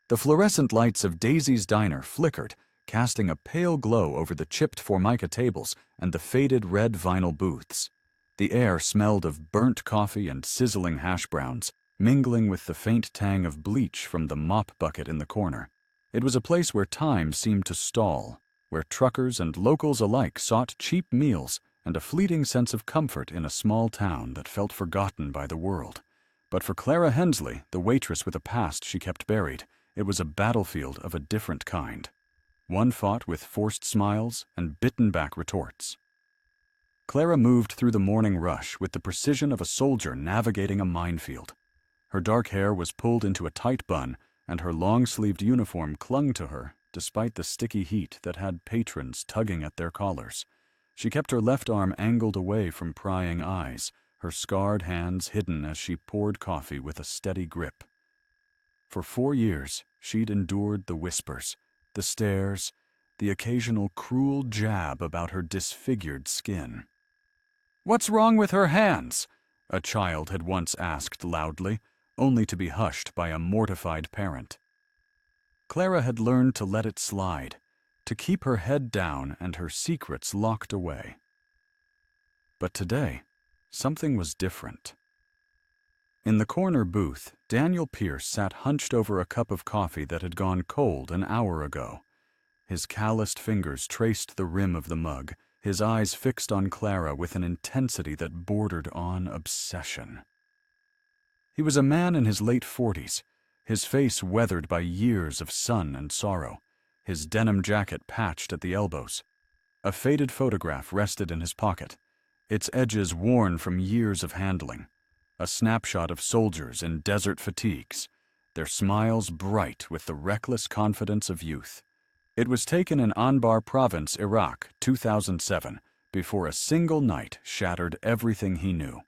The fluorescent lights of Daisy's diner flickered, casting a pale glow over the chipped formica tables and the faded red vinyl booths. The air smelled of burnt coffee and sizzling hash browns, mingling with the faint tang of bleach from the mop bucket in the corner. It was a place where time seemed to stall, where truckers and locals alike sought cheap meals and a fleeting sense of comfort in a small town that felt forgotten by the world. But for Clara Hensley, the waitress with a past she kept buried, it was a battlefield of a different kind. One fought with forced smiles and bitten-back retorts. Clara moved through the morning rush with the precision of a soldier navigating a minefield. Her dark hair was pulled into a tight bun, and her long-sleeved uniform clung to her despite the sticky heat that had patrons tugging at their collars. She kept her left arm angled away from prying eyes, her scarred hands hidden as she poured coffee with a steady grip. For 4 years, she'd endured the whispers, the stares, the occasional cruel jab about her disfigured skin. "What's wrong with her hands?" a child had once asked loudly, only to be hushed by a mortified parent. Clara had learned to let it slide, to keep her head down and her secrets locked away. But today, something was different. In the corner booth, Daniel Pierce sat hunched over a cup of coffee that had gone cold an hour ago. His calloused fingers traced the rim of the mug, his eyes fixed on Clara with an intensity that bordered on obsession. He was a man in his late 40s, his face weathered by years of sun and sorrow, his denim jacket patched at the elbows. A faded photograph rested in his pocket, its edges worn from years of handling. A snapshot of soldiers in desert fatigues, their smiles bright with the reckless confidence of youth. It was taken in Anbar Province, Iraq, 2007, before a single night shattered everything he knew.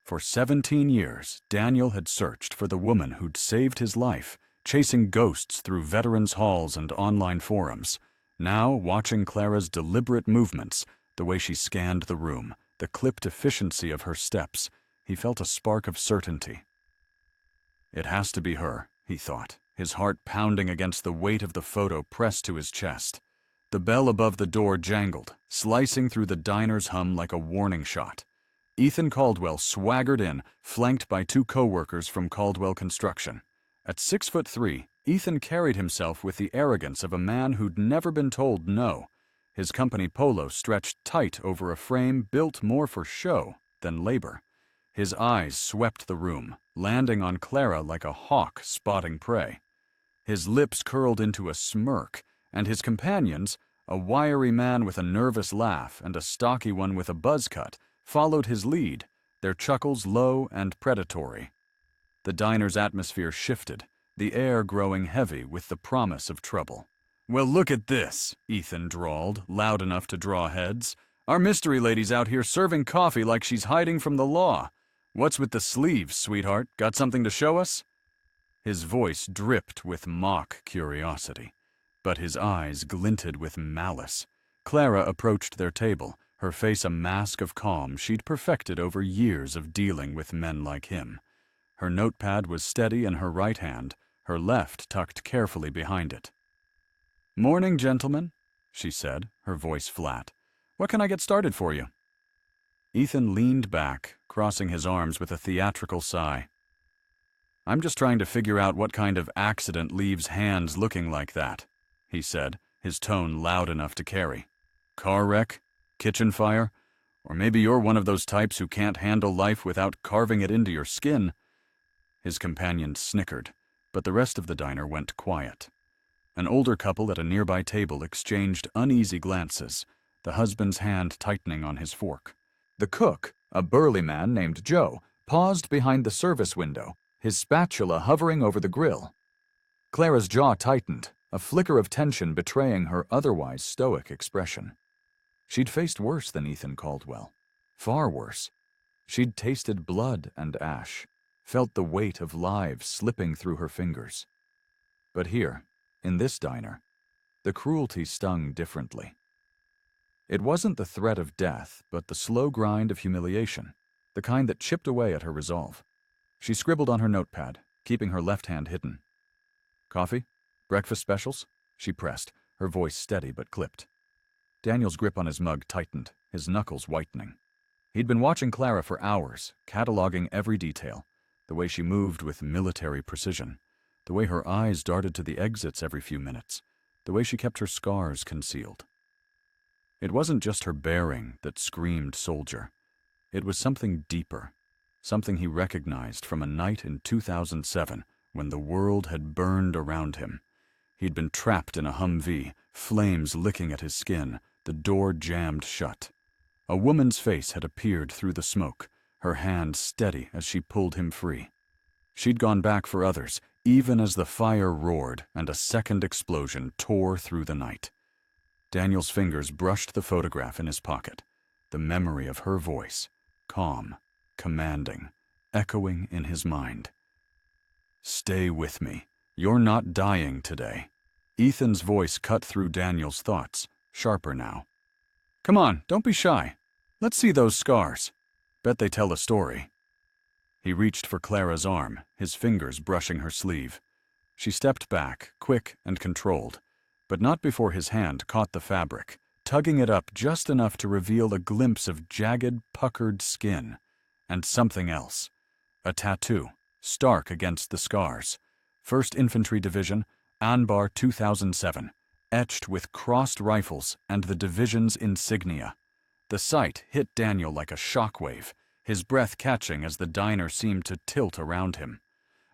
For 17 years, Daniel had searched for the woman who'd saved his life, chasing ghosts through veterans' halls and online forums. Now, watching Clara's deliberate movements, the way she scanned the room, the clipped efficiency of her steps, he felt a spark of certainty. It has to be her, he thought, his heart pounding against the weight of the photo pressed to his chest. The bell above the door jangled, slicing through the diner's hum like a warning shot. Ethan Caldwell swaggered in, flanked by 2 co-workers from Caldwell Construction. At 6'3", Ethan carried himself with the arrogance of a man who'd never been told no. His company polo stretched tight over a frame built more for show than labor. His eyes swept the room, landing on Clara like a hawk spotting prey. His lips curled into a smirk, and his companions, a wiry man with a nervous laugh and a stocky one with a buzz cut, followed his lead, their chuckles low and predatory. The diner's atmosphere shifted, the air growing heavy with the promise of trouble. "Well, look at this," Ethan drawled, loud enough to draw heads. "Our mystery lady's out here serving coffee like she's hiding from the law. What's with the sleeves, sweetheart? Got something to show us?" His voice dripped with mock curiosity, but his eyes glinted with malice. Clara approached their table, her face a mask of calm she'd perfected over years of dealing with men like him. Her notepad was steady in her right hand, her left tucked carefully behind it. "Morning, gentlemen," she said, her voice flat. "What can I get started for you?" Ethan leaned back, crossing his arms with a theatrical sigh. "I'm just trying to figure out what kind of accident leaves hands looking like that," he said, his tone loud enough to carry. "Car wreck? Kitchen fire? Or maybe you're one of those types who can't handle life without carving it into your skin." His companions snickered, but the rest of the diner went quiet. An older couple at a nearby table exchanged uneasy glances, the husband's hand tightening on his fork. The cook, a burly man named Joe, paused behind the service window, his spatula hovering over the grill. Clara's jaw tightened, a flicker of tension betraying her otherwise stoic expression. She'd faced worse than Ethan Caldwell. Far worse. She'd tasted blood and ash, felt the weight of lives slipping through her fingers. But here, in this diner, the cruelty stung differently. It wasn't the threat of death, but the slow grind of humiliation, the kind that chipped away at her resolve. She scribbled on her notepad, keeping her left hand hidden. "Coffee?" Breakfast specials? She pressed, her voice steady but clipped. Daniel's grip on his mug tightened, his knuckles whitening. He'd been watching Clara for hours, cataloging every detail, the way she moved with military precision, the way her eyes darted to the exits every few minutes, the way she kept her scars concealed. It wasn't just her bearing that screamed soldier. It was something deeper, something he recognized from a night in 2007 when the world had burned around him. He'd been trapped in a Humvee, flames licking at his skin, the door jammed shut. A woman's face had appeared through the smoke, her hand steady as she pulled him free. She'd gone back for others, even as the fire roared and a second explosion tore through the night. Daniel's fingers brushed the photograph in his pocket, the memory of her voice, calm, commanding, echoing in his mind. "Stay with me. You're not dying today." Ethan's voice cut through Daniel's thoughts, sharper now. "Come on, don't be shy. Let's see those scars. Bet they tell a story." He reached for Clara's arm, his fingers brushing her sleeve. She stepped back, quick and controlled, but not before his hand caught the fabric, tugging it up just enough to reveal a glimpse of jagged, puckered skin. And something else. A tattoo, stark against the scars. 1st Infantry Division, Anbar 2007, etched with crossed rifles and the division's insignia. The sight hit Daniel like a shockwave, his breath catching as the diner seemed to tilt around him.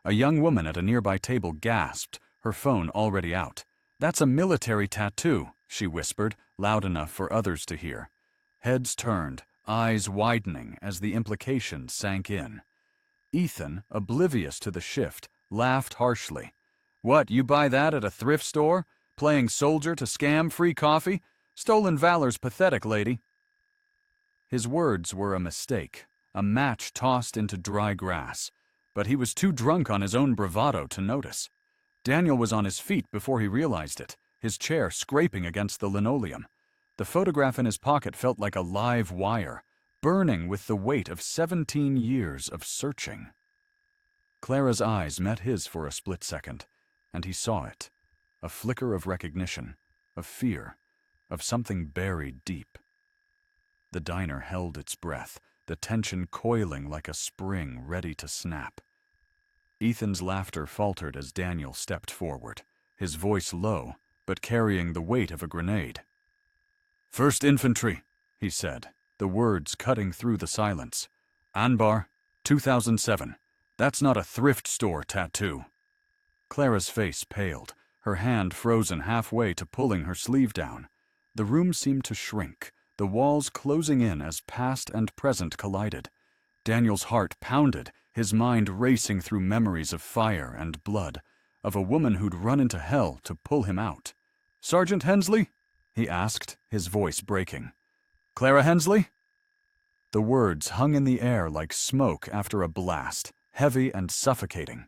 A young woman at a nearby table gasped, her phone already out. "That's a military tattoo," she whispered, loud enough for others to hear. Heads turned, eyes widening as the implications sank in. Ethan, oblivious to the shift, laughed harshly. "What, you buy that at a thrift store? Playing soldier to scam free coffee? Stolen valor's pathetic, lady." His words were a mistake, a match tossed into dry grass, but he was too drunk on his own bravado to notice. Daniel was on his feet before he realized it, his chair scraping against the linoleum. The photograph in his pocket felt like a live wire, burning with the weight of 17 years of searching. Clara's eyes met his for a split second, and he saw it. A flicker of recognition, of fear, of something buried deep. The diner held its breath, the tension coiling like a spring ready to snap. Ethan's laughter faltered as Daniel stepped forward, his voice low, but carrying the weight of a grenade. "1st Infantry," he said, the words cutting through the silence. "Anbar, 2007. That's not a thrift store tattoo." Clara's face paled, her hand frozen halfway to pulling her sleeve down. The room seemed to shrink, the walls closing in as past and present collided. Daniel's heart pounded, his mind racing through memories of fire and blood, of a woman who'd run into hell to pull him out. "Sergeant Hensley?" he asked, his voice breaking. "Clara Hensley?" The words hung in the air like smoke after a blast, heavy and suffocating.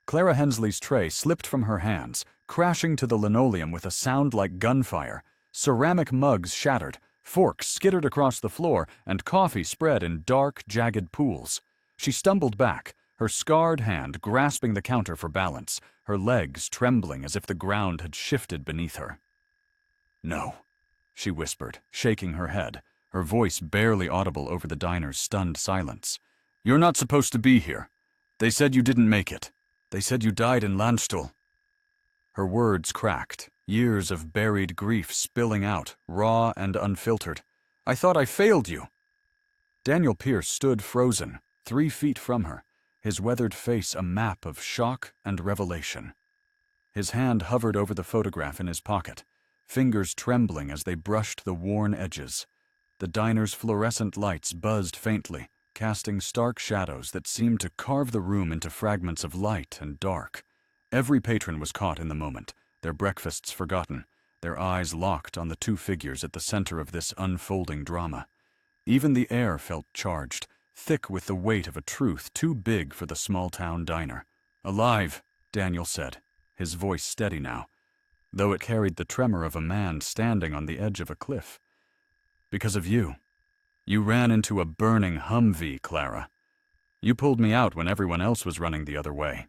Clara Hensley's tray slipped from her hands, crashing to the linoleum with a sound like gunfire. Ceramic mugs shattered, forks skittered across the floor, and coffee spread in dark, jagged pools. She stumbled back, her scarred hand grasping the counter for balance, her legs trembling as if the ground had shifted beneath her. "No," she whispered, shaking her head, her voice barely audible over the diner's stunned silence. "You're not supposed to be here. They said you didn't make it. They said you died in Landstuhl." Her words cracked, years of buried grief spilling out, raw and unfiltered. "I thought I failed you." Daniel Pierce stood frozen, 3 feet from her, his weathered face a map of shock and revelation. His hand hovered over the photograph in his pocket, fingers trembling as they brushed the worn edges. The diner's fluorescent lights buzzed faintly, casting stark shadows that seemed to carve the room into fragments of light and dark. Every patron was caught in the moment, their breakfasts forgotten, their eyes locked on the 2 figures at the center of this unfolding drama. Even the air felt charged, thick with the weight of a truth too big for the small-town diner. "Alive," Daniel said, his voice steady now, though it carried the tremor of a man standing on the edge of a cliff. "Because of you. You ran into a burning Humvee, Clara. You pulled me out when everyone else was running the other way."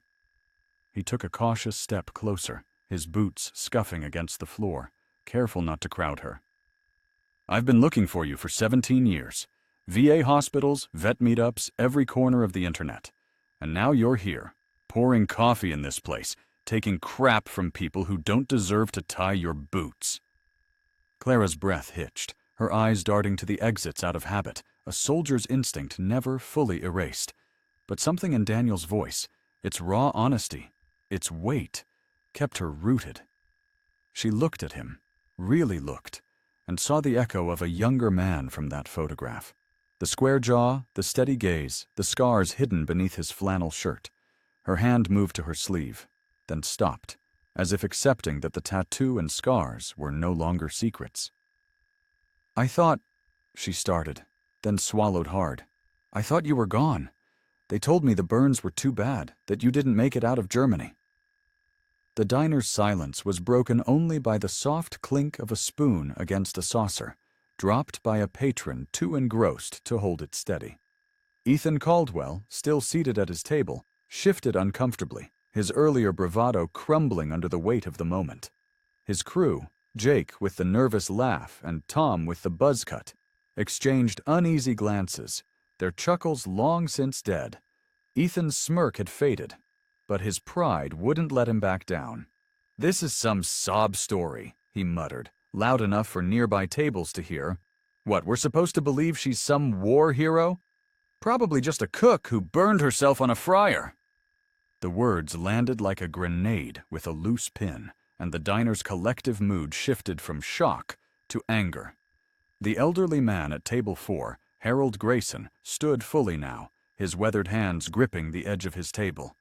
He took a cautious step closer, his boots scuffing against the floor, careful not to crowd her. "I've been looking for you for 17 years. VA hospitals, vet meetups, every corner of the internet. And now you're here, pouring coffee in this place, taking crap from people who don't deserve to tie your boots." Clara's breath hitched, her eyes darting to the exits out of habit, a soldier's instinct never fully erased. But something in Daniel's voice, its raw honesty, its weight, kept her rooted. She looked at him, really looked, and saw the echo of a younger man from that photograph. The square jaw, the steady gaze, the scars hidden beneath his flannel shirt. Her hand moved to her sleeve, then stopped, as if accepting that the tattoo and scars were no longer secrets. "I thought," she started, then swallowed hard. "I thought you were gone. They told me the burns were too bad, that you didn't make it out of Germany." The diner's silence was broken only by the soft clink of a spoon against a saucer, dropped by a patron too engrossed to hold it steady. Ethan Caldwell, still seated at his table, shifted uncomfortably, his earlier bravado crumbling under the weight of the moment. His crew, Jake with the nervous laugh and Tom with the buzz cut, exchanged uneasy glances, their chuckles long since dead. Ethan's smirk had faded, but his pride wouldn't let him back down. "This is some sob story," he muttered, loud enough for nearby tables to hear. "What, we're supposed to believe she's some war hero? Probably just a cook who burned herself on a fryer." The words landed like a grenade with a loose pin, and the diner's collective mood shifted from shock to anger. The elderly man at table 4, Harold Grayson, stood fully now, his weathered hands gripping the edge of his table.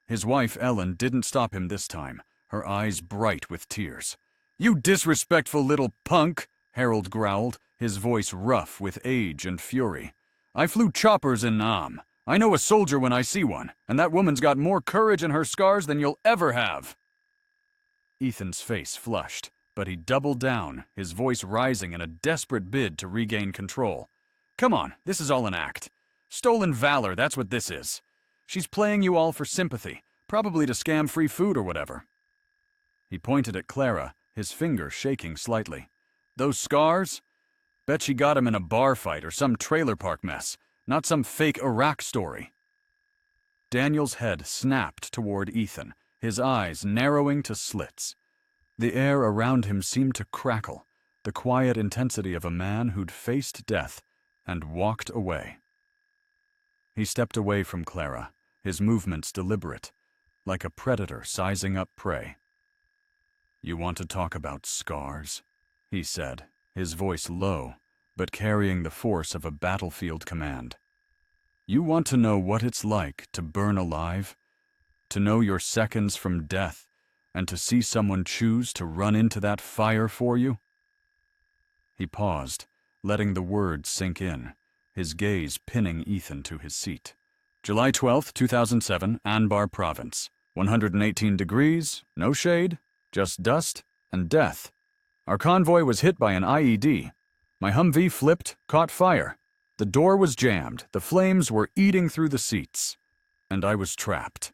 His wife, Ellen, didn't stop him this time, her eyes bright with tears. "You disrespectful little punk," Harold growled, his voice rough with age and fury. "I flew choppers in Nam. I know a soldier when I see one, and that woman's got more courage in her scars than you'll ever have." Ethan's face flushed, but he doubled down, his voice rising in a desperate bid to regain control. "Come on, this is all an act. Stolen valor, that's what this is. She's playing you all for sympathy, probably to scam free food or whatever." He pointed at Clara, his finger shaking slightly. "Those scars? Bet she got 'em in a bar fight or some trailer park mess, not some fake Iraq story." Daniel's head snapped toward Ethan, his eyes narrowing to slits. The air around him seemed to crackle, the quiet intensity of a man who'd faced death and walked away. He stepped away from Clara, his movements deliberate, like a predator sizing up prey. "You want to talk about scars?" he said, his voice low, but carrying the force of a battlefield command. "You want to know what it's like to burn alive? To know you're seconds from death, and to see someone choose to run into that fire for you?" He paused, letting the words sink in, his gaze pinning Ethan to his seat. "July 12th, 2007, Anbar Province. 118 degrees, no shade, just dust and death. Our convoy was hit by an IED. My Humvee flipped, caught fire. The door was jammed, the flames were eating through the seats, and I was trapped."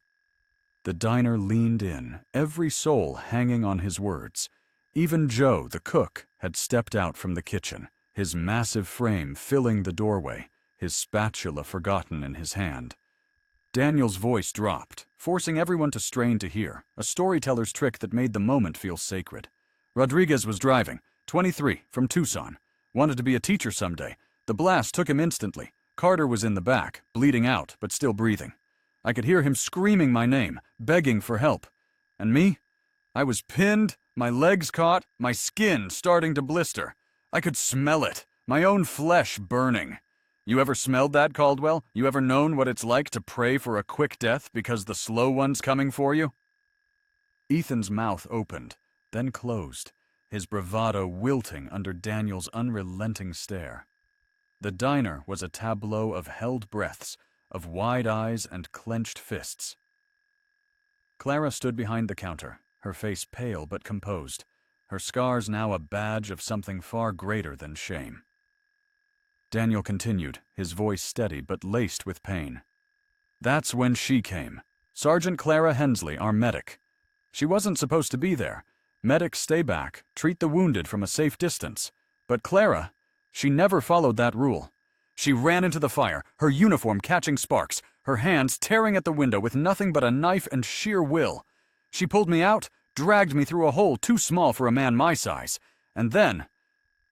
The diner leaned in, every soul hanging on his words. Even Joe, the cook, had stepped out from the kitchen, his massive frame filling the doorway, his spatula forgotten in his hand. Daniel's voice dropped, forcing everyone to strain to hear, a storyteller's trick that made the moment feel sacred. "Rodriguez was driving, 23, from Tucson. Wanted to be a teacher someday. The blast took him instantly. Carter was in the back, bleeding out, but still breathing. I could hear him screaming my name, begging for help. And me? I was pinned, my legs caught, my skin starting to blister. I could smell it, my own flesh burning. You ever smelled that, Caldwell? You ever known what it's like to pray for a quick death because the slow one's coming for you?" Ethan's mouth opened, then closed, his bravado wilting under Daniel's unrelenting stare. The diner was a tableau of held breaths, of wide eyes and clenched fists. Clara stood behind the counter, her face pale but composed, her scars now a badge of something far greater than shame. Daniel continued, his voice steady but laced with pain. "That's when she came. Sergeant Clara Hensley, our medic. She wasn't supposed to be there. Medics stay back, treat the wounded from a safe distance. But Clara, she never followed that rule. She ran into the fire, her uniform catching sparks, her hands tearing at the window with nothing but a knife and sheer will. She pulled me out, dragged me through a hole too small for a man my size, and then,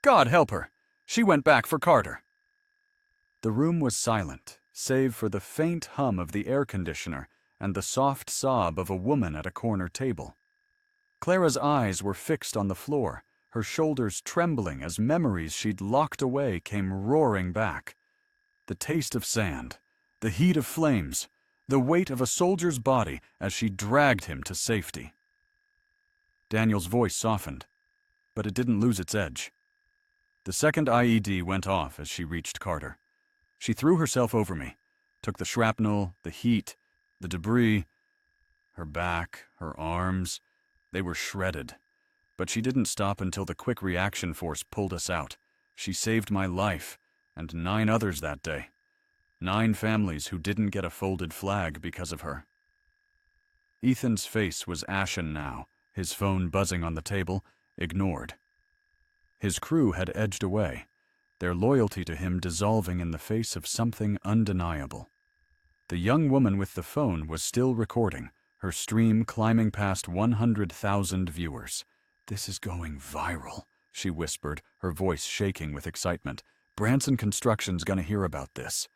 God help her, she went back for Carter. The room was silent, save for the faint hum of the air conditioner and the soft sob of a woman at a corner table. Clara's eyes were fixed on the floor, her shoulders trembling as memories she'd locked away came roaring back. The taste of sand, the heat of flames, the weight of a soldier's body as she dragged him to safety. Daniel's voice softened, but it didn't lose its edge. The second IED went off as she reached Carter. She threw herself over me, took the shrapnel, the heat, the debris. Her back, her arms, they were shredded. But she didn't stop until the quick reaction force pulled us out. She saved my life, and 9 others that day. 9 families who didn't get a folded flag because of her. Ethan's face was ashen now, his phone buzzing on the table, ignored. His crew had edged away, their loyalty to him dissolving in the face of something undeniable. The young woman with the phone was still recording, her stream climbing past 100,000 viewers. "This is going viral," she whispered, her voice shaking with excitement. "Branson Construction's gonna hear about this."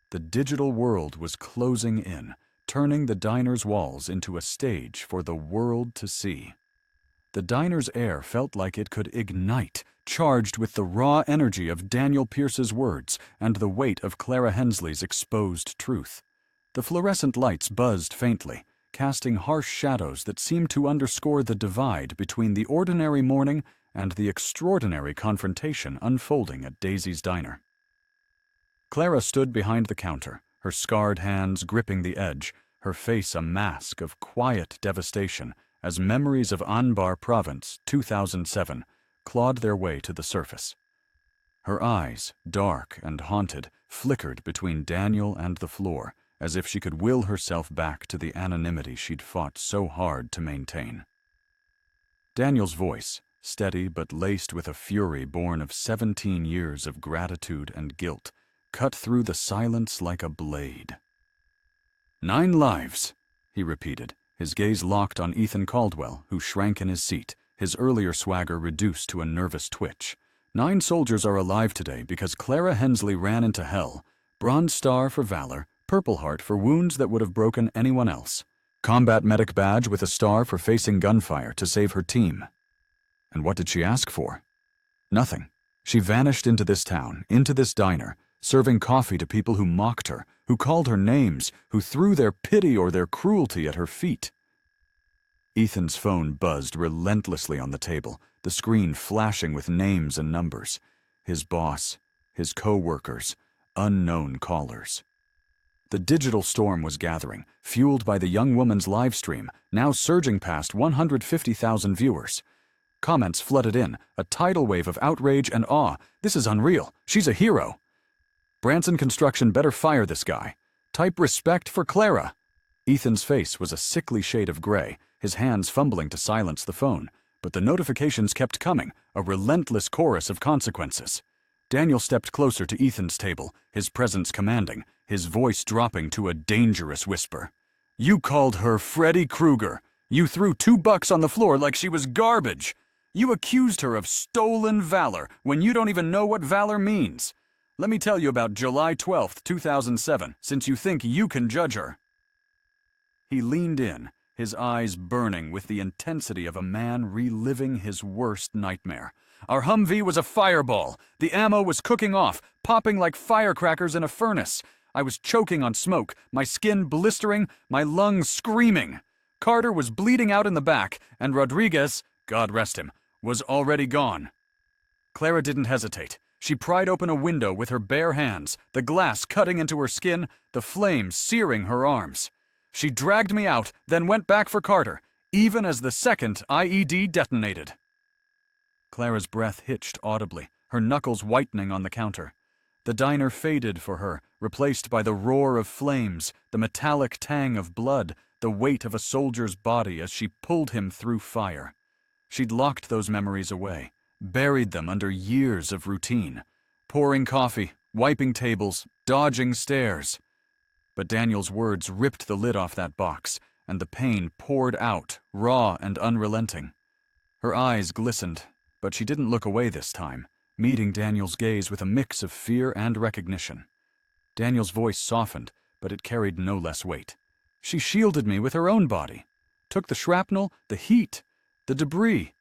The digital world was closing in, turning the diner's walls into a stage for the world to see. The diner's air felt like it could ignite, charged with the raw energy of Daniel Pierce's words and the weight of Clara Hensley's exposed truth. The fluorescent lights buzzed faintly, casting harsh shadows that seemed to underscore the divide between the ordinary morning and the extraordinary confrontation unfolding at Daisy's diner. Clara stood behind the counter, her scarred hands gripping the edge, her face a mask of quiet devastation as memories of Anbar Province, 2007, clawed their way to the surface. Her eyes, dark and haunted, flickered between Daniel and the floor, as if she could will herself back to the anonymity she'd fought so hard to maintain. Daniel's voice, steady but laced with a fury born of 17 years of gratitude and guilt, cut through the silence like a blade. 9 lives, he repeated, his gaze locked on Ethan Caldwell, who shrank in his seat, his earlier swagger reduced to a nervous twitch. 9 soldiers are alive today because Clara Hensley ran into hell. Bronze Star for valor, Purple Heart for wounds that would have broken anyone else. Combat Medic Badge with a star for facing gunfire to save her team. And what did she ask for? Nothing. She vanished into this town, into this diner, serving coffee to people who mocked her, who called her names, who threw their pity or their cruelty at her feet. Ethan's phone buzzed relentlessly on the table, the screen flashing with names and numbers. His boss, his co-workers, unknown callers. The digital storm was gathering, fueled by the young woman's live stream, now surging past 150,000 viewers. Comments flooded in, a tidal wave of outrage and awe. "This is unreal. She's a hero." "Branson Construction better fire this guy. Type respect for Clara." Ethan's face was a sickly shade of gray, his hands fumbling to silence the phone, but the notifications kept coming, a relentless chorus of consequences. Daniel stepped closer to Ethan's table, his presence commanding, his voice dropping to a dangerous whisper. "You called her Freddy Krueger. You threw $2 on the floor like she was garbage. You accused her of stolen valor when you don't even know what valor means. Let me tell you about July 12th, 2007, since you think you can judge her." He leaned in, his eyes burning with the intensity of a man reliving his worst nightmare. "Our Humvee was a fireball. The ammo was cooking off, popping like firecrackers in a furnace. I was choking on smoke, my skin blistering, my lungs screaming. Carter was bleeding out in the back, and Rodriguez, God rest him, was already gone." Clara didn't hesitate. She pried open a window with her bare hands, the glass cutting into her skin, the flames searing her arms. She dragged me out, then went back for Carter, even as the second IED detonated. Clara's breath hitched audibly, her knuckles whitening on the counter. The diner faded for her, replaced by the roar of flames, the metallic tang of blood, the weight of a soldier's body as she pulled him through fire. She'd locked those memories away, buried them under years of routine, pouring coffee, wiping tables, dodging stares. But Daniel's words ripped the lid off that box, and the pain poured out, raw and unrelenting. Her eyes glistened, but she didn't look away this time, meeting Daniel's gaze with a mix of fear and recognition. Daniel's voice softened, but it carried no less weight. She shielded me with her own body, took the shrapnel, the heat, the debris.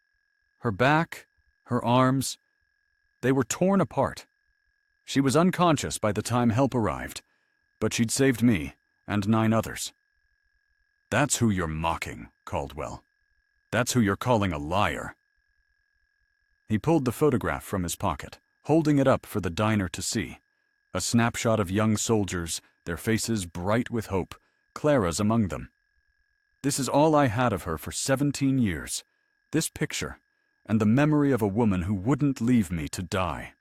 Her back, her arms, they were torn apart. She was unconscious by the time help arrived, but she'd saved me and 9 others. That's who you're mocking, Caldwell. That's who you're calling a liar. He pulled the photograph from his pocket, holding it up for the diner to see. A snapshot of young soldiers, their faces bright with hope, Clara's among them. This is all I had of her for 17 years. This picture, and the memory of a woman who wouldn't leave me to die.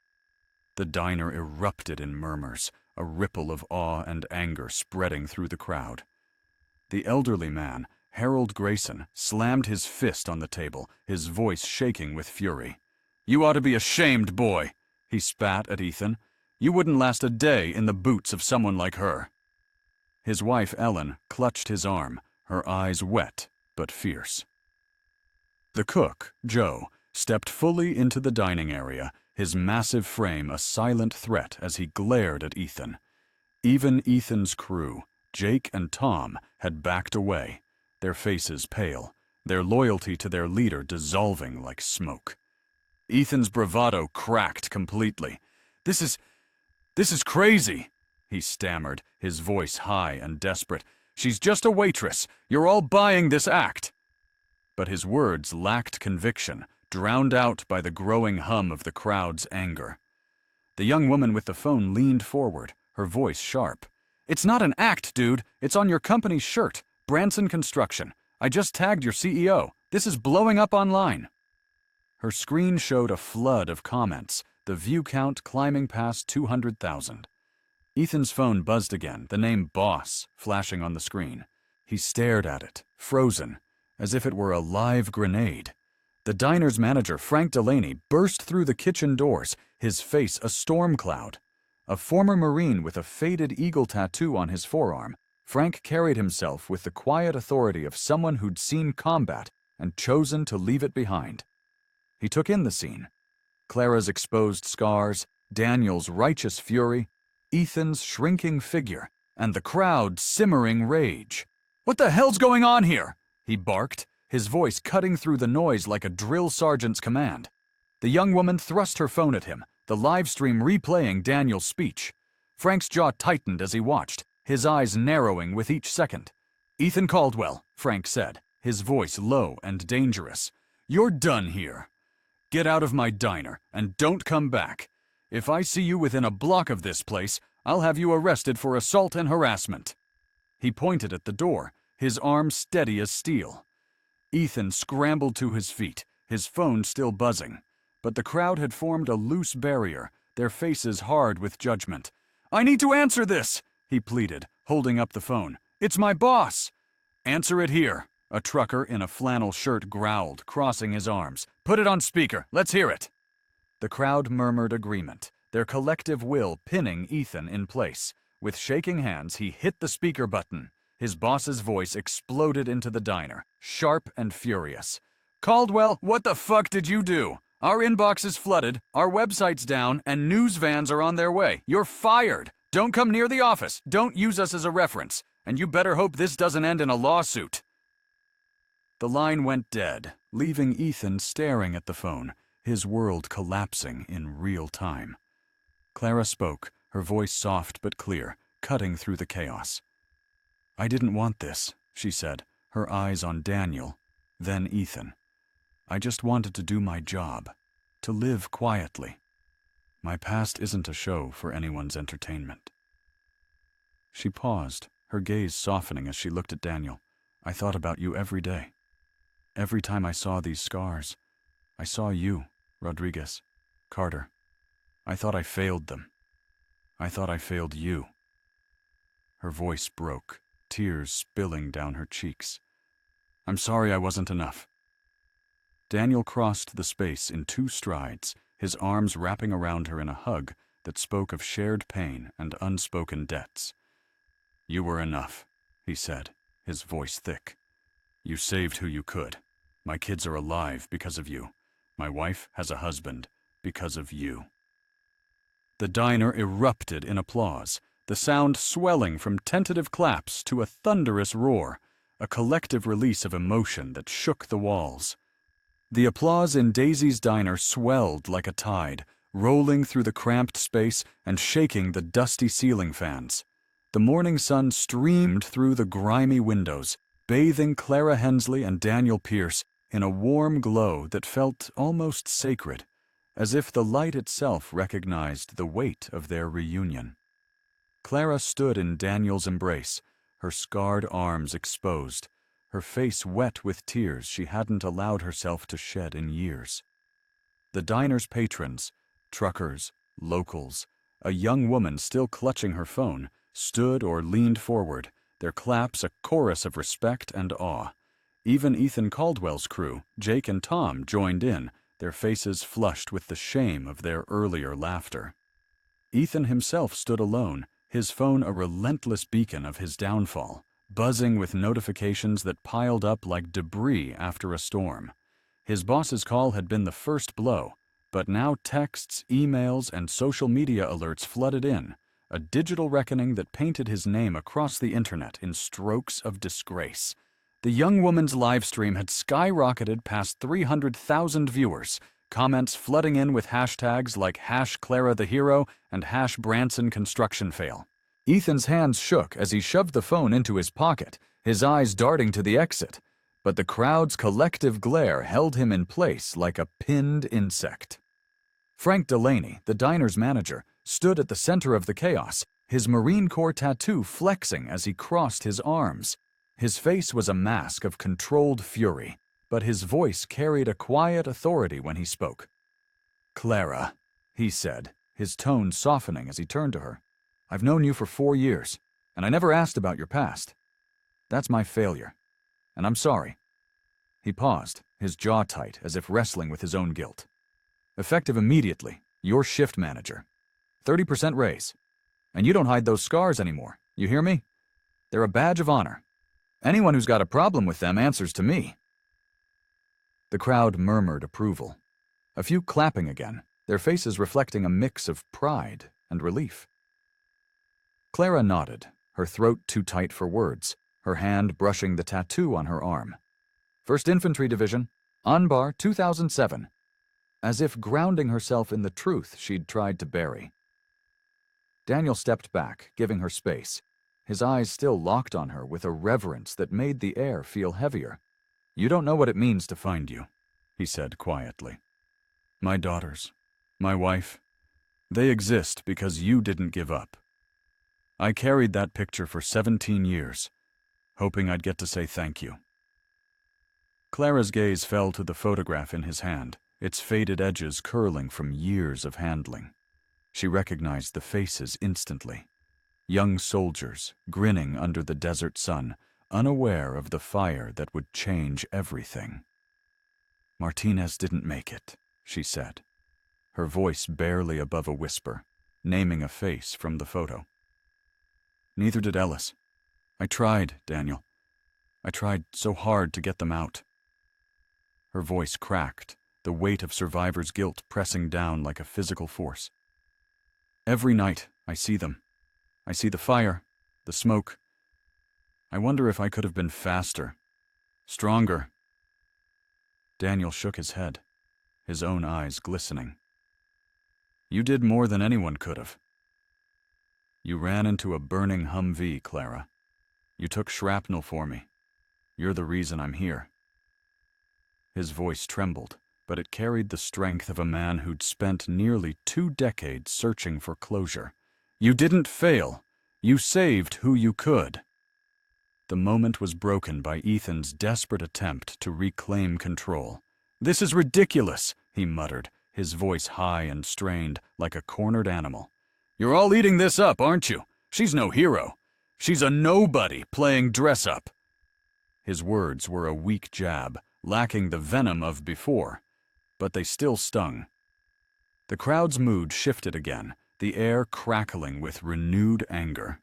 The diner erupted in murmurs, a ripple of awe and anger spreading through the crowd. The elderly man, Harold Grayson, slammed his fist on the table, his voice shaking with fury. "You ought to be ashamed, boy," he spat at Ethan. "You wouldn't last a day in the boots of someone like her." His wife, Ellen, clutched his arm, her eyes wet but fierce. The cook, Joe, stepped fully into the dining area, his massive frame a silent threat as he glared at Ethan. Even Ethan's crew, Jake and Tom, had backed away, their faces pale, their loyalty to their leader dissolving like smoke. Ethan's bravado cracked completely. This is crazy," he stammered, his voice high and desperate. "She's just a waitress. You're all buying this act." But his words lacked conviction, drowned out by the growing hum of the crowd's anger. The young woman with the phone leaned forward, her voice sharp. "It's not an act, dude. It's on your company's shirt. Branson Construction. I just tagged your CEO. This is blowing up online." Her screen showed a flood of comments, the view count climbing past 200,000. Ethan's phone buzzed again, the name Boss flashing on the screen. He stared at it, frozen, as if it were a live grenade. The diner's manager, Frank Delaney, burst through the kitchen doors, his face a storm cloud. A former Marine with a faded eagle tattoo on his forearm, Frank carried himself with the quiet authority of someone who'd seen combat and chosen to leave it behind. He took in the scene. Clara's exposed scars, Daniel's righteous fury, Ethan's shrinking figure, and the crowd's simmering rage. "What the hell's going on here?" he barked, his voice cutting through the noise like a drill sergeant's command. The young woman thrust her phone at him, the live stream replaying Daniel's speech. Frank's jaw tightened as he watched, his eyes narrowing with each second. "Ethan Caldwell," Frank said, his voice low and dangerous. "You're done here. Get out of my diner, and don't come back. If I see you within a block of this place, I'll have you arrested for assault and harassment." He pointed at the door, his arm steady as steel. Ethan scrambled to his feet, his phone still buzzing. But the crowd had formed a loose barrier, their faces hard with judgment. "I need to answer this," he pleaded, holding up the phone. "It's my boss." "Answer it here," a trucker in a flannel shirt growled, crossing his arms. "Put it on speaker. Let's hear it." The crowd murmured agreement, their collective will pinning Ethan in place. With shaking hands, he hit the speaker button. His boss's voice exploded into the diner, sharp and furious. "Caldwell, what the fuck did you do? Our inbox is flooded, our website's down, and news vans are on their way. You're fired. Don't come near the office. Don't use us as a reference. And you better hope this doesn't end in a lawsuit." The line went dead, leaving Ethan staring at the phone, his world collapsing in real time. Clara spoke, her voice soft but clear, cutting through the chaos. "I didn't want this," she said, her eyes on Daniel, then Ethan. "I just wanted to do my job, to live quietly. My past isn't a show for anyone's entertainment." She paused, her gaze softening as she looked at Daniel. "I thought about you every day. Every time I saw these scars, I saw you, Rodriguez, Carter. I thought I failed them. I thought I failed you." Her voice broke, tears spilling down her cheeks. "I'm sorry I wasn't enough." Daniel crossed the space in 2 strides, his arms wrapping around her in a hug that spoke of shared pain and unspoken debts. "You were enough," he said, his voice thick. "You saved who you could. My kids are alive because of you. My wife has a husband because of you." The diner erupted in applause, the sound swelling from tentative claps to a thunderous roar, a collective release of emotion that shook the walls. The applause in Daisy's diner swelled like a tide, rolling through the cramped space and shaking the dusty ceiling fans. The morning sun streamed through the grimy windows, bathing Clara Hensley and Daniel Pierce in a warm glow that felt almost sacred, as if the light itself recognized the weight of their reunion. Clara stood in Daniel's embrace, her scarred arms exposed, her face wet with tears she hadn't allowed herself to shed in years. The diner's patrons, truckers, locals, a young woman still clutching her phone, stood or leaned forward, their claps a chorus of respect and awe. Even Ethan Caldwell's crew, Jake and Tom, joined in, their faces flushed with the shame of their earlier laughter. Ethan himself stood alone, his phone a relentless beacon of his downfall, buzzing with notifications that piled up like debris after a storm. His boss's call had been the first blow, but now texts, emails, and social media alerts flooded in, a digital reckoning that painted his name across the internet in strokes of disgrace. The young woman's live stream had skyrocketed past 300,000 viewers, comments flooding in with hashtags like #ClaraTheHero and #BransonConstructionFail. Ethan's hands shook as he shoved the phone into his pocket, his eyes darting to the exit, but the crowd's collective glare held him in place like a pinned insect. Frank Delaney, the diner's manager, stood at the center of the chaos, his Marine Corps tattoo flexing as he crossed his arms. His face was a mask of controlled fury, but his voice carried a quiet authority when he spoke. "Clara," he said, his tone softening as he turned to her. "I've known you for 4 years, and I never asked about your past. That's my failure, and I'm sorry." He paused, his jaw tight as if wrestling with his own guilt. "Effective immediately, you're shift manager. 30% raise. And you don't hide those scars anymore, you hear me? They're a badge of honor. Anyone who's got a problem with them answers to me." The crowd murmured approval, a few clapping again, their faces reflecting a mix of pride and relief. Clara nodded, her throat too tight for words, her hand brushing the tattoo on her arm. "1st Infantry Division, Anbar 2007, as if grounding herself in the truth she'd tried to bury. Daniel stepped back, giving her space, his eyes still locked on her with a reverence that made the air feel heavier. "You don't know what it means to find you," he said quietly. "My daughters, my wife, they exist because you didn't give up. I carried that picture for 17 years, hoping I'd get to say thank you." Clara's gaze fell to the photograph in his hand, its faded edges curling from years of handling. She recognized the faces instantly. Young soldiers, grinning under the desert sun, unaware of the fire that would change everything. "Martinez didn't make it," she said, her voice barely above a whisper, naming a face from the photo. "Neither did Ellis. I tried, Daniel. I tried so hard to get them out." Her voice cracked, the weight of survivor's guilt pressing down like a physical force. "Every night, I see them. I see the fire, the smoke. I wonder if I could have been faster, stronger." Daniel shook his head, his own eyes glistening. "You did more than anyone could have. You ran into a burning Humvee, Clara. You took shrapnel for me. You're the reason I'm here." His voice trembled, but it carried the strength of a man who'd spent nearly 2 decades searching for closure. "You didn't fail. You saved who you could." The moment was broken by Ethan's desperate attempt to reclaim control. "This is ridiculous," he muttered, his voice high and strained, like a cornered animal. You're all eating this up, aren't you? She's no hero. She's a nobody playing dress-up." His words were a weak jab, lacking the venom of before, but they still stung. The crowd's mood shifted again, the air crackling with renewed anger.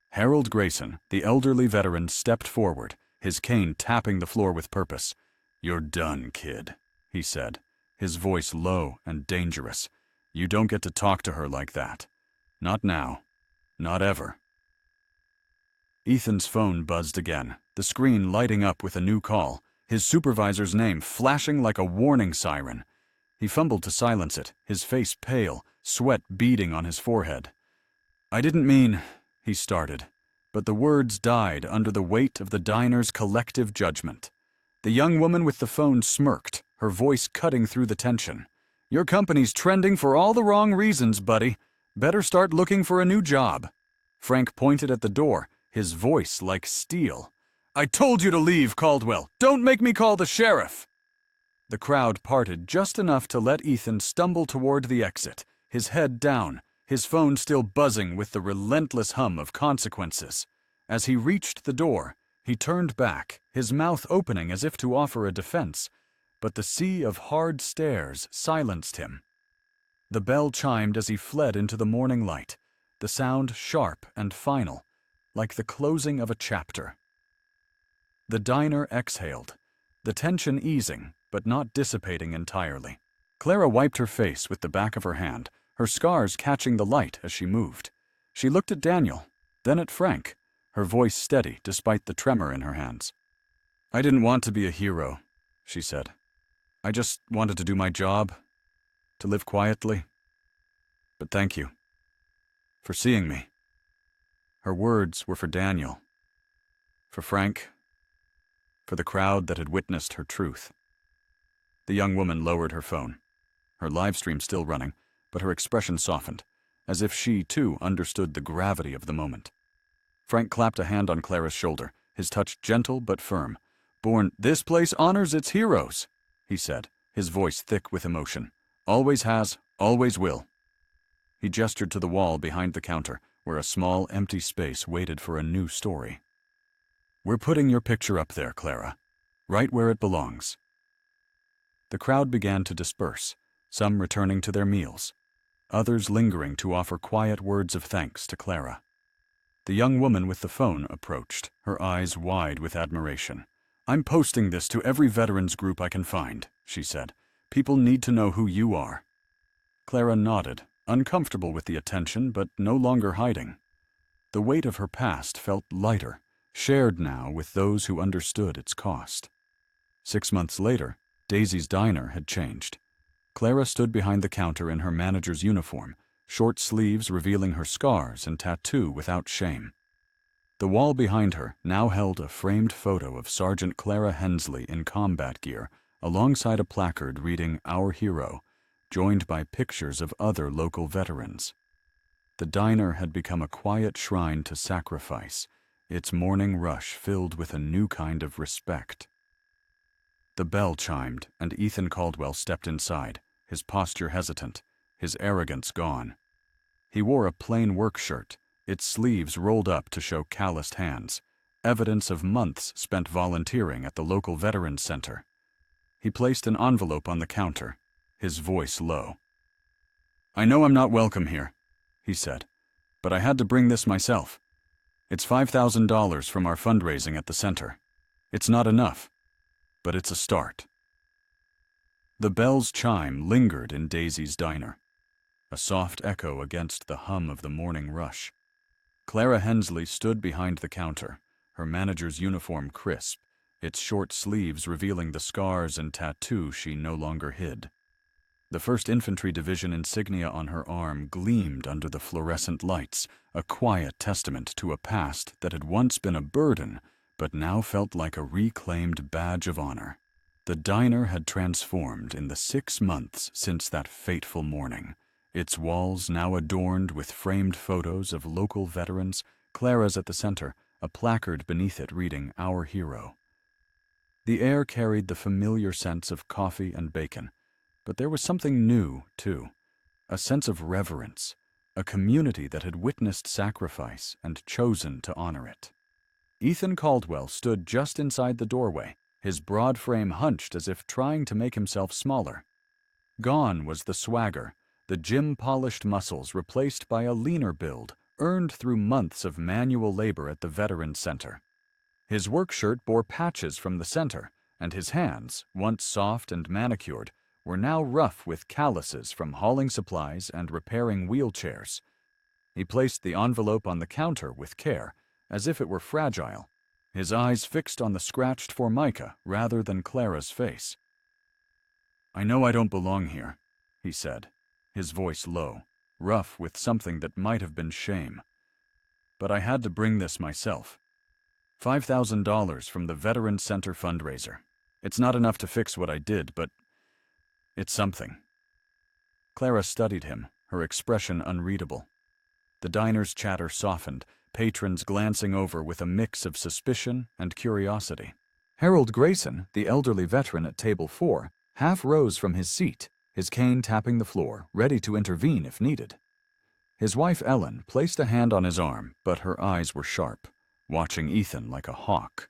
Harold Grayson, the elderly veteran, stepped forward, his cane tapping the floor with purpose. "You're done, kid," he said, his voice low and dangerous. "You don't get to talk to her like that. Not now. Not ever." Ethan's phone buzzed again, the screen lighting up with a new call, his supervisor's name flashing like a warning siren. He fumbled to silence it, his face pale, sweat beading on his forehead. "I didn't mean," he started, but the words died under the weight of the diner's collective judgment. The young woman with the phone smirked, her voice cutting through the tension. "Your company's trending for all the wrong reasons, buddy. Better start looking for a new job." Frank pointed at the door, his voice like steel. "I told you to leave, Caldwell. Don't make me call the sheriff." The crowd parted just enough to let Ethan stumble toward the exit, his head down, his phone still buzzing with the relentless hum of consequences. As he reached the door, he turned back, his mouth opening as if to offer a defense, but the sea of hard stares silenced him. The bell chimed as he fled into the morning light, the sound sharp and final, like the closing of a chapter. The diner exhaled, the tension easing, but not dissipating entirely. Clara wiped her face with the back of her hand, her scars catching the light as she moved. She looked at Daniel, then at Frank, her voice steady despite the tremor in her hands. "I didn't want to be a hero," she said. "I just wanted to do my job, to live quietly. But thank you for seeing me." Her words were for Daniel, for Frank, for the crowd that had witnessed her truth. The young woman lowered her phone, her live stream still running, but her expression softened, as if she, too, understood the gravity of the moment. Frank clapped a hand on Clara's shoulder, his touch gentle but firm. "This place honors its heroes," he said, his voice thick with emotion. "Always has, always will." He gestured to the wall behind the counter, where a small, empty space waited for a new story. "We're putting your picture up there, Clara, right where it belongs." The crowd began to disperse, some returning to their meals, others lingering to offer quiet words of thanks to Clara. The young woman with the phone approached, her eyes wide with admiration. "I'm posting this to every veterans group I can find," she said. "People need to know who you are." Clara nodded, uncomfortable with the attention but no longer hiding. The weight of her past felt lighter, shared now with those who understood its cost. 6 months later, Daisy's diner had changed. Clara stood behind the counter in her manager's uniform, short sleeves revealing her scars and tattoo without shame. The wall behind her now held a framed photo of Sergeant Clara Hensley in combat gear, alongside a placard reading "Our Hero," joined by pictures of other local veterans. The diner had become a quiet shrine to sacrifice, its morning rush filled with a new kind of respect. The bell chimed, and Ethan Caldwell stepped inside, his posture hesitant, his arrogance gone. He wore a plain work shirt, its sleeves rolled up to show calloused hands, evidence of months spent volunteering at the local Veterans Center. He placed an envelope on the counter, his voice low. "I know I'm not welcome here," he said, "but I had to bring this myself. It's $5,000 from our fundraising at the center. It's not enough, but it's a start." The bell's chime lingered in Daisy's diner, a soft echo against the hum of the morning rush. Clara Hensley stood behind the counter, her manager's uniform crisp, its short sleeves revealing the scars and tattoo she no longer hid. The 1st Infantry Division insignia on her arm gleamed under the fluorescent lights, a quiet testament to a past that had once been a burden, but now felt like a reclaimed badge of honor. The diner had transformed in the 6 months since that fateful morning, its walls now adorned with framed photos of local veterans, Clara's at the center, a placard beneath it reading "Our Hero." The air carried the familiar sense of coffee and bacon, but there was something new, too, a sense of reverence, a community that had witnessed sacrifice and chosen to honor it. Ethan Caldwell stood just inside the doorway, his broad frame hunched as if trying to make himself smaller. Gone was the swagger, the gym-polished muscles replaced by a leaner build, earned through months of manual labor at the Veterans Center. His work shirt bore patches from the center, and his hands, once soft and manicured, were now rough with calluses from hauling supplies and repairing wheelchairs. He placed the envelope on the counter with care, as if it were fragile, his eyes fixed on the scratched Formica rather than Clara's face. "I know I don't belong here," he said, his voice low, rough with something that might have been shame. "But I had to bring this myself. $5,000 from the Veterans Center fundraiser. It's not enough to fix what I did, but it's something." Clara studied him, her expression unreadable. The diner's chatter softened, patrons glancing over with a mix of suspicion and curiosity. Harold Grayson, the elderly veteran at table 4, half rose from his seat, his cane tapping the floor, ready to intervene if needed. His wife Ellen placed a hand on his arm, but her eyes were sharp, watching Ethan like a hawk.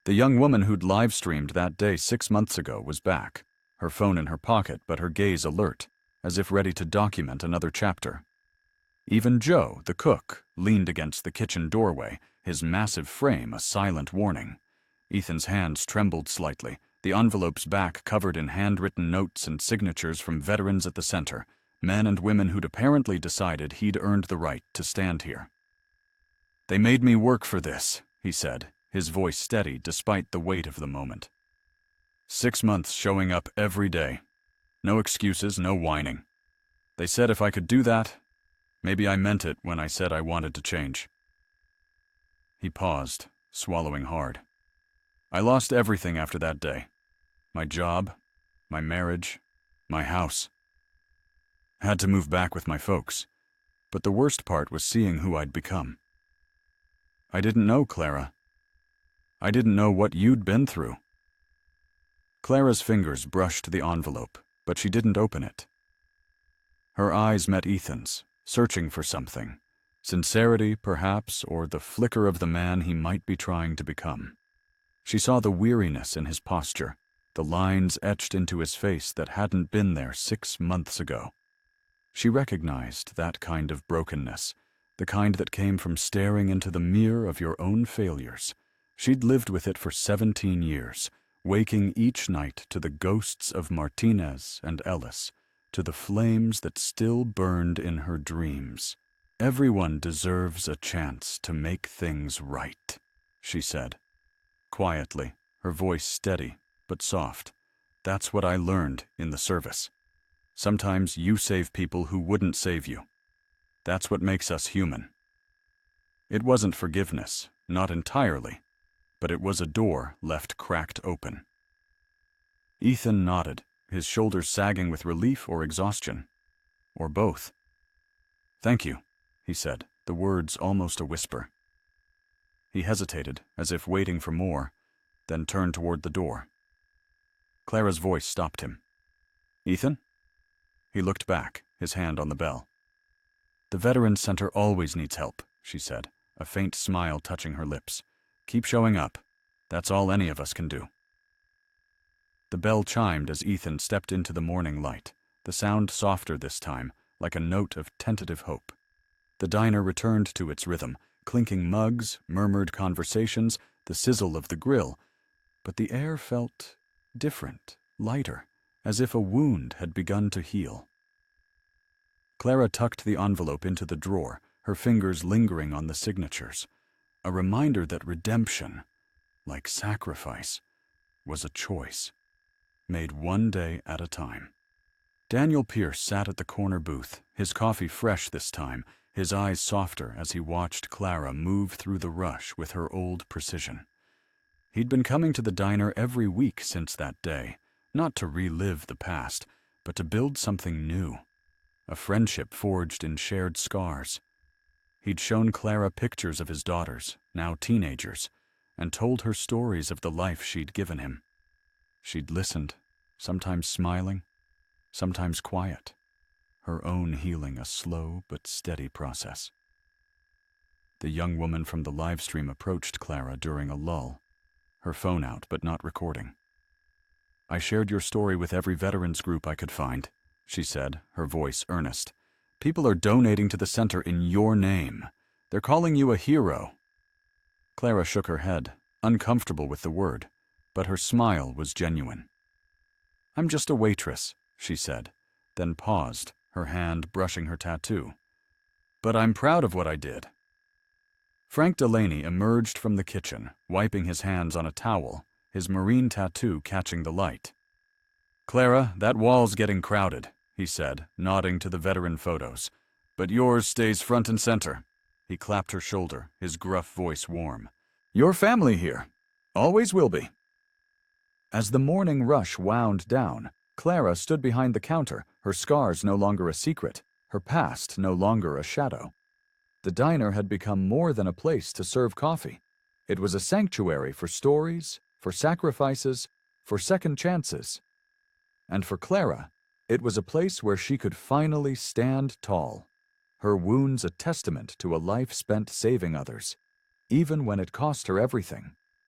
The young woman who'd live-streamed that day 6 months ago was back, her phone in her pocket but her gaze alert, as if ready to document another chapter. Even Joe, the cook, leaned against the kitchen doorway, his massive frame a silent warning. Ethan's hands trembled slightly, the envelope's back covered in handwritten notes and signatures from veterans at the center, men and women who'd apparently decided he'd earned the right to stand here. "They made me work for this," he said, his voice steady despite the weight of the moment. 6 months showing up every day. No excuses, no whining. They said if I could do that, maybe I meant it when I said I wanted to change. He paused, swallowing hard. "I lost everything after that day. My job, my marriage, my house. Had to move back with my folks, but the worst part was seeing who I'd become. I didn't know, Clara. I didn't know what you'd been through." Clara's fingers brushed the envelope, but she didn't open it. Her eyes met Ethan's, searching for something. Sincerity, perhaps, or the flicker of the man he might be trying to become. She saw the weariness in his posture, the lines etched into his face that hadn't been there 6 months ago. She recognized that kind of brokenness, the kind that came from staring into the mirror of your own failures. She'd lived with it for 17 years, waking each night to the ghosts of Martinez and Ellis, to the flames that still burned in her dreams. "Everyone deserves a chance to make things right," she said. Quietly, her voice steady but soft. "That's what I learned in the service. Sometimes you save people who wouldn't save you. That's what makes us human." It wasn't forgiveness, not entirely, but it was a door left cracked open. Ethan nodded, his shoulders sagging with relief or exhaustion, or both. "Thank you," he said, the words almost a whisper. He hesitated, as if waiting for more, then turned toward the door. Clara's voice stopped him. "Ethan?" He looked back, his hand on the bell. "The Veterans Center always needs help," she said, a faint smile touching her lips. "Keep showing up. That's all any of us can do." The bell chimed as Ethan stepped into the morning light, the sound softer this time, like a note of tentative hope. The diner returned to its rhythm, clinking mugs, murmured conversations, the sizzle of the grill, but the air felt different, lighter, as if a wound had begun to heal. Clara tucked the envelope into the drawer, her fingers lingering on the signatures, a reminder that redemption, like sacrifice, was a choice, made one day at a time. Daniel Pierce sat at the corner booth, his coffee fresh this time, his eyes softer as he watched Clara move through the rush with her old precision. He'd been coming to the diner every week since that day, not to relive the past, but to build something new, a friendship forged in shared scars. He'd shown Clara pictures of his daughters, now teenagers, and told her stories of the life she'd given him. She'd listened, sometimes smiling, sometimes quiet, her own healing a slow but steady process. The young woman from the live stream approached Clara during a lull, her phone out but not recording. "I shared your story with every veterans group I could find," she said, her voice earnest. "People are donating to the center in your name. They're calling you a hero." Clara shook her head, uncomfortable with the word, but her smile was genuine. "I'm just a waitress," she said, then paused, her hand brushing her tattoo. "But I'm proud of what I did." Frank Delaney emerged from the kitchen, wiping his hands on a towel, his marine tattoo catching the light. "Clara, that wall's getting crowded," he said, nodding to the veteran photos. "But yours stays front and center." He clapped her shoulder, his gruff voice warm. "Your family here. Always will be." As the morning rush wound down, Clara stood behind the counter, her scars no longer a secret, her past no longer a shadow. The diner had become more than a place to serve coffee. It was a sanctuary for stories, for sacrifices, for second chances. And for Clara, it was a place where she could finally stand tall, her wounds a testament to a life spent saving others, even when it cost her everything.